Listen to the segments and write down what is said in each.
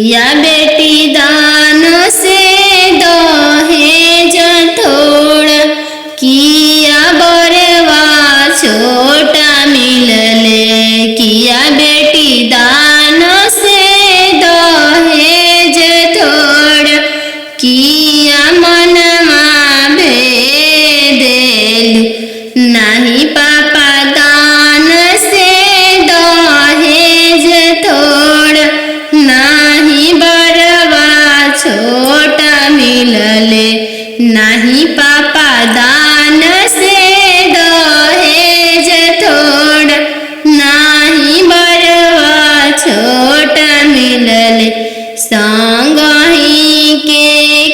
किया बेटी दान से दहेज थोड़ा, किया बरवा छोटा मिलले। किया बेटी दान से दहेज थोड़ा, किया मनमा भेदेलु। नाही पापा दान से दहेज थोड़ा, नाही बरवा छोटा मिलले। नाही पापा दान से दहेज थोड़ा, नाही बरवा छोटा मिलले। संगही के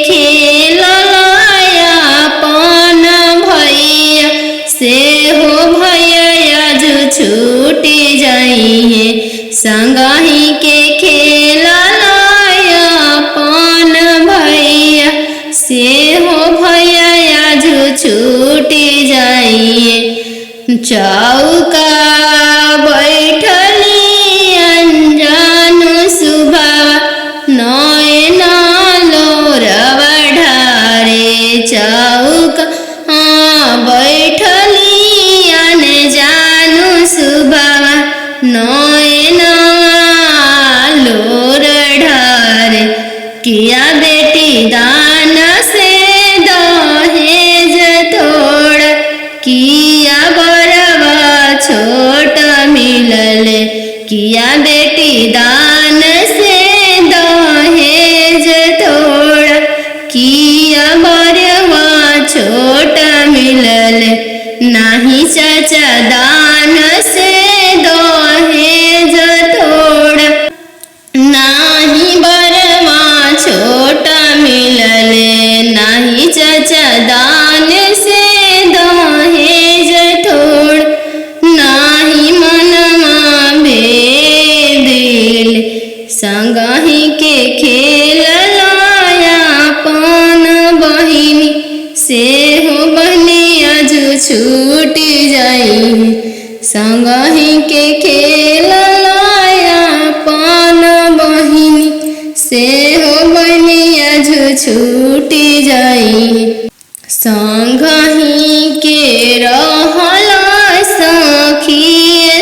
खेलया अपन भैया, से हो भैया जो छूटी जाइए। संगही के खेलया अपन भैया, से हो भैया जो छूटी जाइए। चौका बैठली अनजानु सुभावा, नयन लोरवा ढारे। चौका बैठली अनजानु सुभावा, नयन लोर ढारे। किया बेटी दान से दहेज थोड़ा, किया बरवा छोटा मिलले। किया बेटी दान से दहेज थोड़ा, किया बरवा छोटा मिलले। नाही चाचा दान से दहेज थोड़ा, नाही बरवा छोटा मिलले। नाही चाचा दान से दहेज थोड़ा, नाही मनमा भेदेले। संगही के खेलया अपन बहिनी, से हो बहनिया जो छूटी जाई। संगही के खेलया अपन बहिनी, से हो बहनिया जो छूटी जाई। संगही के रहला सखी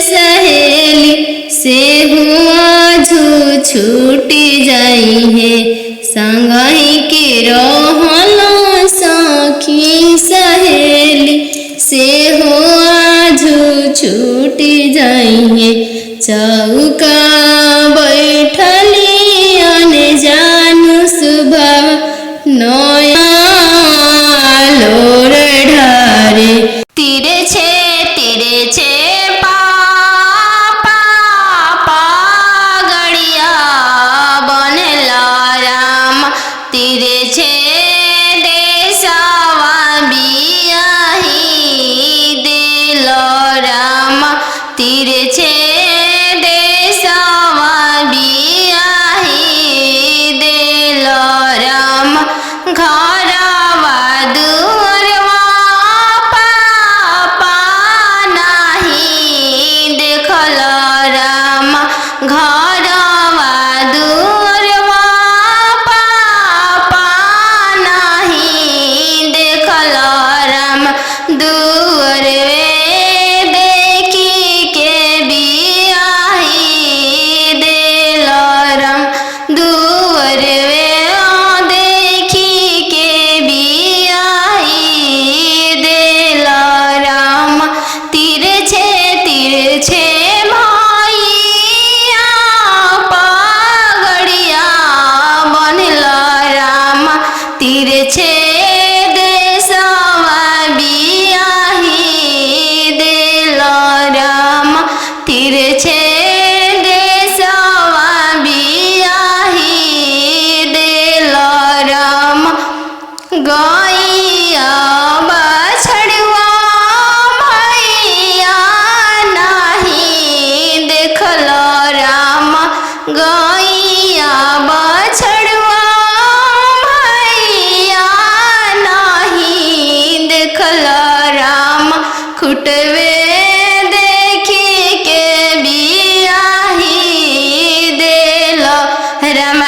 सहेली, से हुआ जो छूटी जाई है। संगही के रहला सखी सहेली, से हुआ जो छूटी जाई है। चौका बैठली अनजानु सुभावा, नया लोर ढारे। तीरे छे पापा गड़िया बनला राम। तीरे छे देशवा बियाही दिल राम। तीरे छे देशवा बियाही दिल राम। घरवा दुअरवा पापा नाही देखल राम। घरवा दुअरवा पापा नाही देखल राम। दुअरवे देखी के बियाही दिल राम। दुअरवे देखी के बियाही दिल राम। तीरे छे भैया पगड़िया बनल राम। तीरे छे देशवा बियाही दिल राम। तीरे छे देशवा बियाही दिल राम। गैया बछड़वा भैया नाही देखल राम। गैया बछड़वा भैया नाही देखल राम। खुटवे देखी के बियाही दिल राम।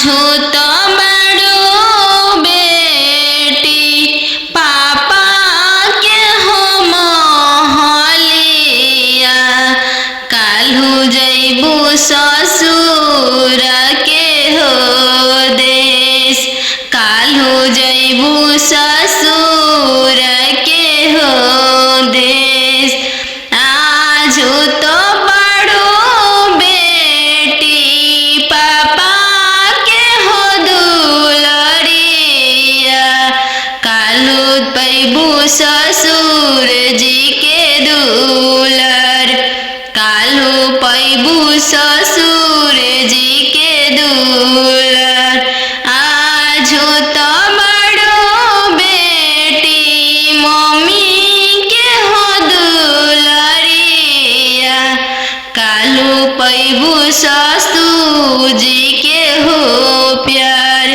आजो तो बड़ो बेटी पापा के हो महलिया, काल्हू जैबू ससुर के हो देश, काल्हू जैबू ससुर के हो देश। आजो तो बड़ो बेटी पापा के हो दुलरिया, काल्हू पैबू ससुर जी के दुलर, काल्हू पैबू ससुर जी के दुलर। आजो तो बड़ो बेटी मम्मी के हो दुलरिया, काल्हू पैबू ससुर जी के हो प्यार,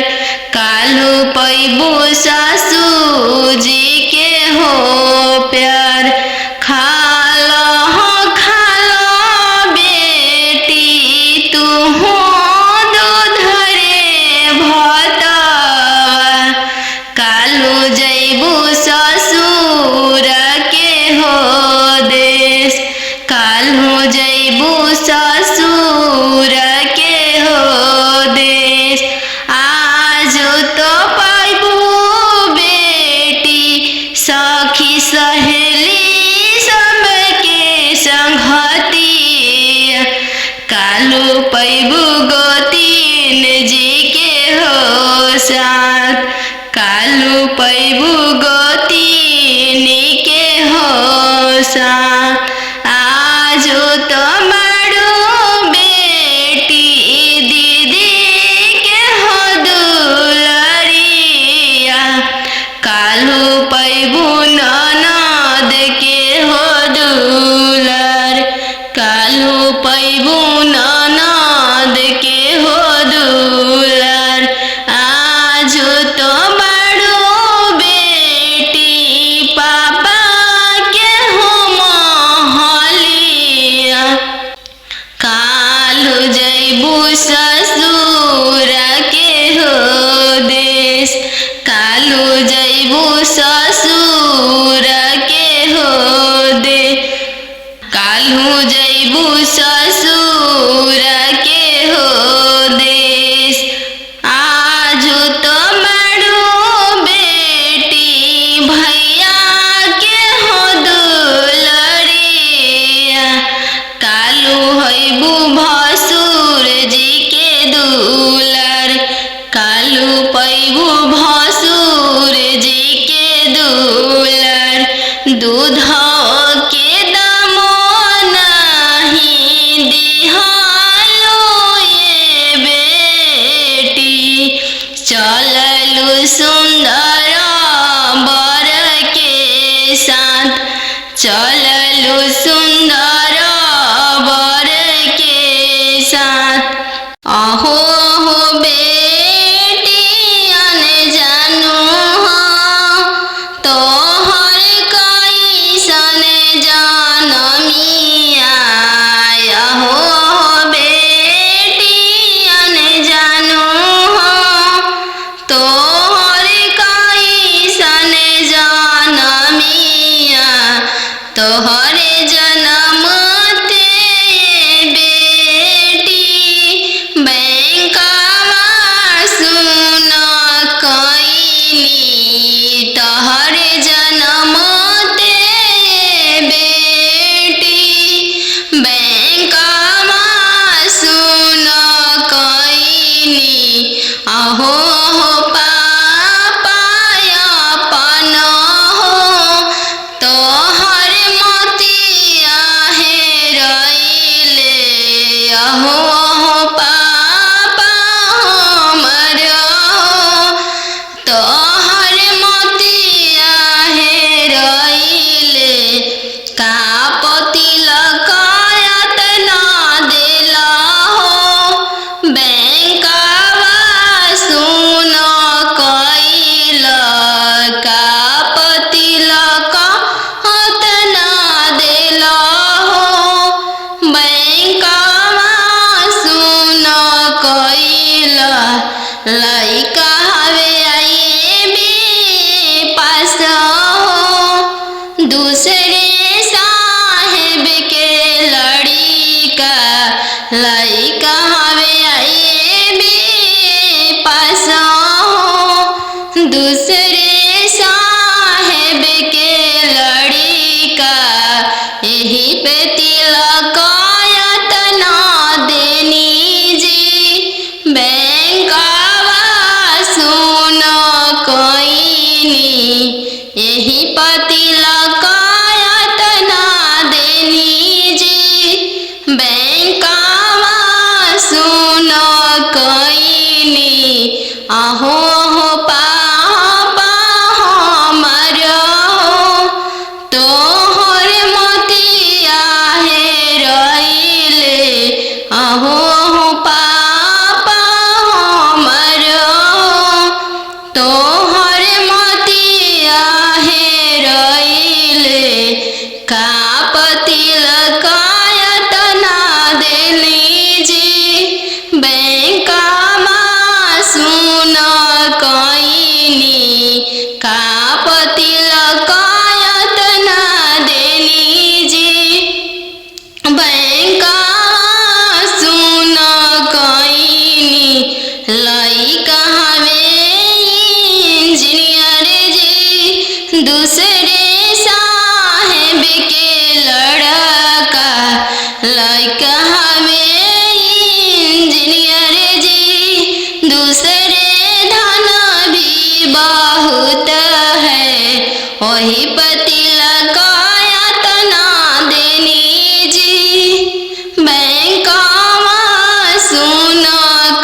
काल्हू पैबू ससुर जी के हो प्यार। खालो बेटी तू हो दूध रे भतवा, काल्हू जैबू ससुर के हो देश, काल्हू जैबू ससुर के हो देश। आजो तो पैबू बेटी सखी सहेली सबके संगतिया, काल्हू पैबू गोतीन जी के हो साथ, काल्हू पैबू गोतीन के हो साथ। आजो तो बड़ो बेटी दीदी के हो दुलरिया, काल्हू पैबू ननद के हो दुलर, काल्हू पैबू ननद के हो दुलर। आजो तो बड़ो बेटी पापा के हो महलिया, काल्हू जैबू ससुर के हो देश, काल्हू जैबू ससुर के हो दे, काल्हू जैबू ससुर के हो देश। आजो तो बड़ो बेटी भैया के हो दुलरिया, काल्हू हैबू भसुर जी के दुलर, काल्हू पैबू भसुर जी के दुलर। दूध के दामो नहीं दिहालो ये बेटी, चललू सुंदर बर के साथ, चललू सुंदर बर के साथ। अहो हो बेटी अनजानो हो तोहर कैसन जनमिया, अहो बेटी अनजानो हो तोहर कैसन जनमिया, तोहरे जनम ते बेटी बैंकवा सुन कैनी, तोहरे जनम ते बेटी बैंकवा सुन कैनी। अहो पापा अपन हो तोहर मोतिया हेरैले, अहो पापा हमर तोहर मोतिया हेरैले, का पतिलक यतना देला हो बैंकवा सुन कैल, का पतिलक यतना देला हो बैंकवा सुन कैल। दूसरे साहेब के लड़का यही पे तिलक तना देनी जी। बैंकवा सुन कोइनी यही पे तिलक तना देनी जी। बैंकवा सुन कोइनी आहो हो पापा हमरो तोहर मोतिया हेरइले। आहो हो पापा हमरो तोहर मोतिया हेरइले। का तिलक तना देनी जी। बैंकवा सुन कोइनी का तिलक तना देनी जी। बैंकवा सुन कोइनी लइका हवे इंजीनियर जी। दूसरे साहेब के लड़का लइका हवे इंजीनियर जी। दूसरे धन भी बहुत है वही पे तिलक तना देनी जी। बैंकवा सुन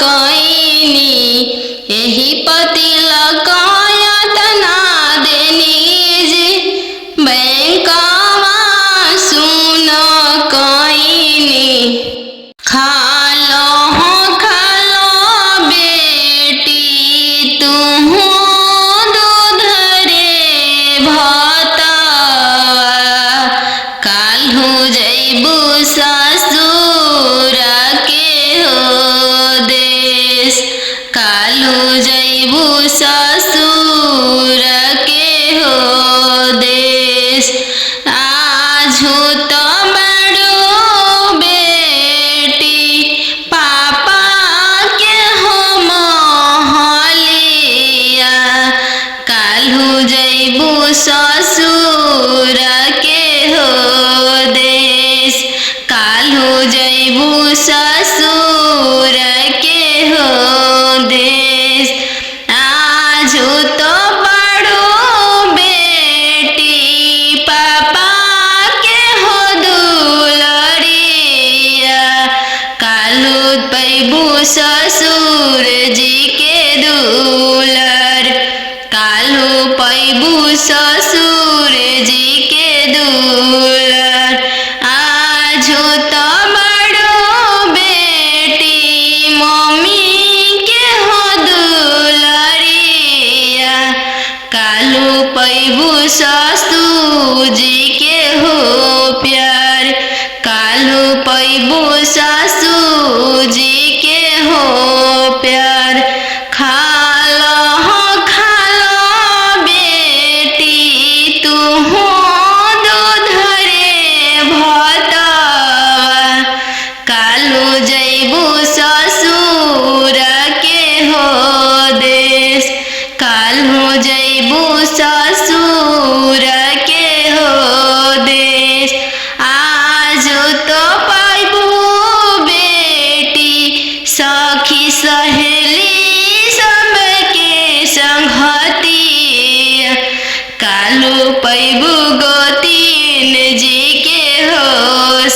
कोइनी यही पे तिलक तना देनी जी। बैंकवा सुन कोइनी खालो बेटी तुहू दूध रे भाता। काल्हू जइबू ससुर के हो देश। काल्हू जइबू ससुर के हो देश। आजू तो बड़ो बेटी पापा के हो महलिया। काल्हू जइबू ससुर के हो देश। काल्हू जइबू ससुर के हो देश। आजू तो बड़ो बेटी पापा के हो दुलरिया। काल्हू पैबू ससुर जी के दुलर। काल्हू पैबू ससुर जी के दुलर। आजू तो बड़ो बेटी मम्मी के हो दुलरिया। काल्हू पैबू ससुर जी के हो प्यार। काल्हू पैबू ससुर जी के हो प्यार। खालो बेटी तुहू दूध रे भाता। काल्हू जइबू ससुर के हो देश। काल्हू जइबू ससुर के हो देश। आजू तो पैबू बेटी सखी सहेली सबके संगति। काल्हू पैबू गोतीन जी के हो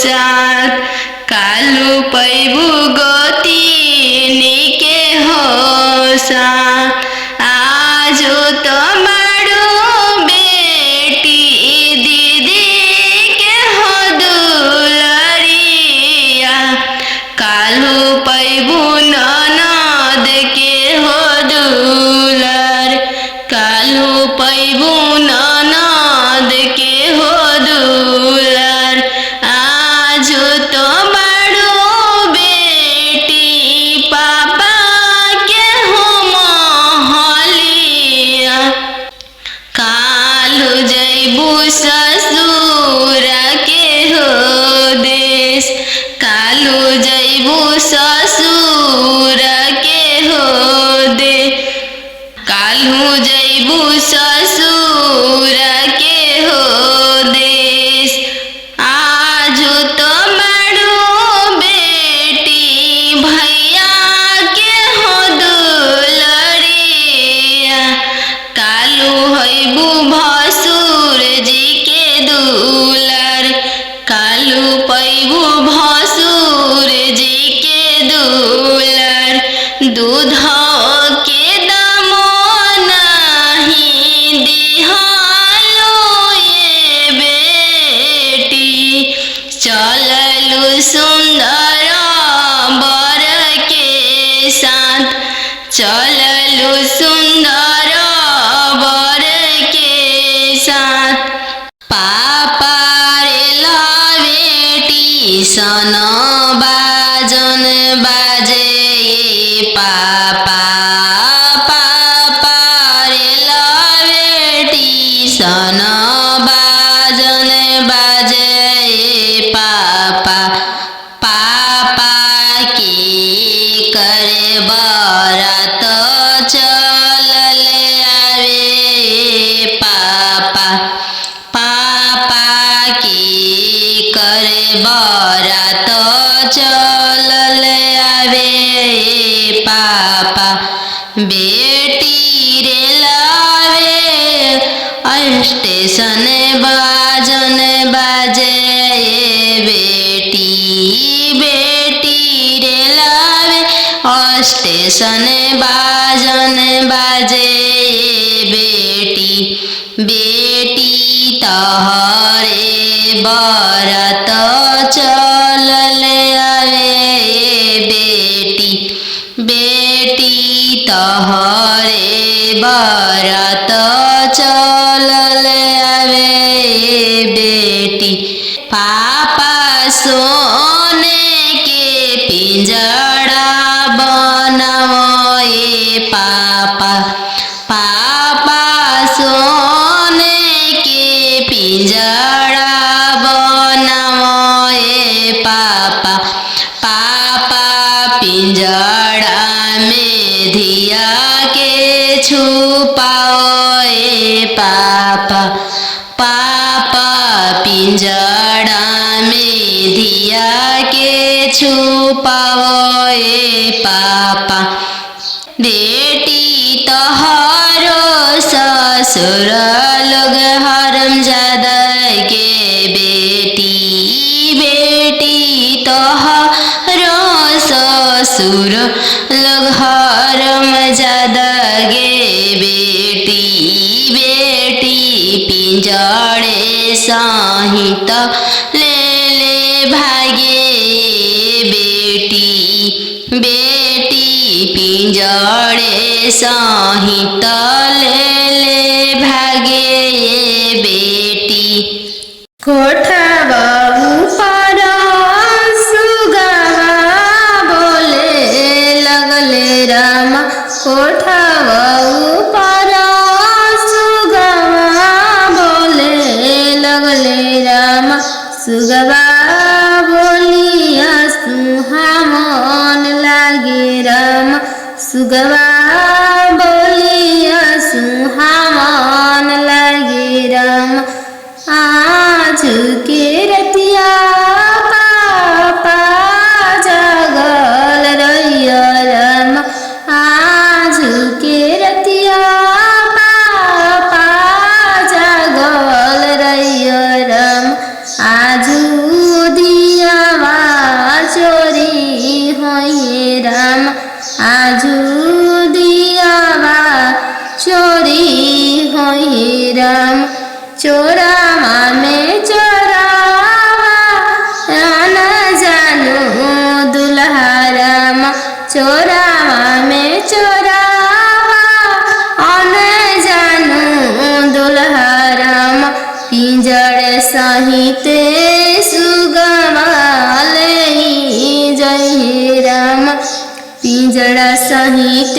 साथ। काल्हू पैबू गोतीन के हो साथ। आजू तो बड़ो बेटी दीदी के हो दुलरिया। काल्हू पैबू ननद के हो दुलर। काल्हू पैबू ननद के हो दुलर। आजू तो बड़ो बेटी पापा के हो चललु सुंदर वर के साथ। पापा रे बेटी सन बाजन बाजे पापा। पापा रे बेटी सन बाजन बाजे पापा। पापा के करे बरात चलले आवे पापा। पापा के करे बरात चलले आवे पापा। बेटी रे लावे स्टेशन बाजन बाजे बेटी। बेटी रे लावे स्टेशन बाजन बाजे बेटी। बेटी तहरे बरात चलले आवे बेटी। बेटी तहरे बरात चलले आवे बेटी। पापा सोने के पिंजड़ा बनाओ पापा। पापा सोने के पिंजड़ा बनाओ पापा। पापा पिंजड़ा में धिया के छुपाओ पापा। पापा पिंजड़ा में धिया के छुपाओ पापा। बेटी तोहरो ससुर लोग हरामजादा के बेटी। बेटी तोहरो ससुर लोग हरामजादा गे बेटी। बेटी पिंजड़े सहित ले भागे बेटी। बेटी पिंजड़े सहित ले भागे बेटी। कोठवा ऊपर सुगवा बोले लगले रामा। कोठवा ऊपर सुगवा बोले लगले रामा। सुगवा बोलिया सुहावन लागे रामा। सुगवा बोलिया सुहावन लागे रामा। आज के रतिया पापा जागल रहिया रामा। आज के रतिया पापा जागल रहिया रामा। आजू दियावा चोरी होई रामा। आजू दियावा चोरी होई रामा। चोरावा में चोरावा न जानू दुल्हा रामा। चोरावा में चोरावा न जानू दुल्हा रामा। पिंजड़ सहित सुगवा ले जय रामा। पिंजड़ा सहित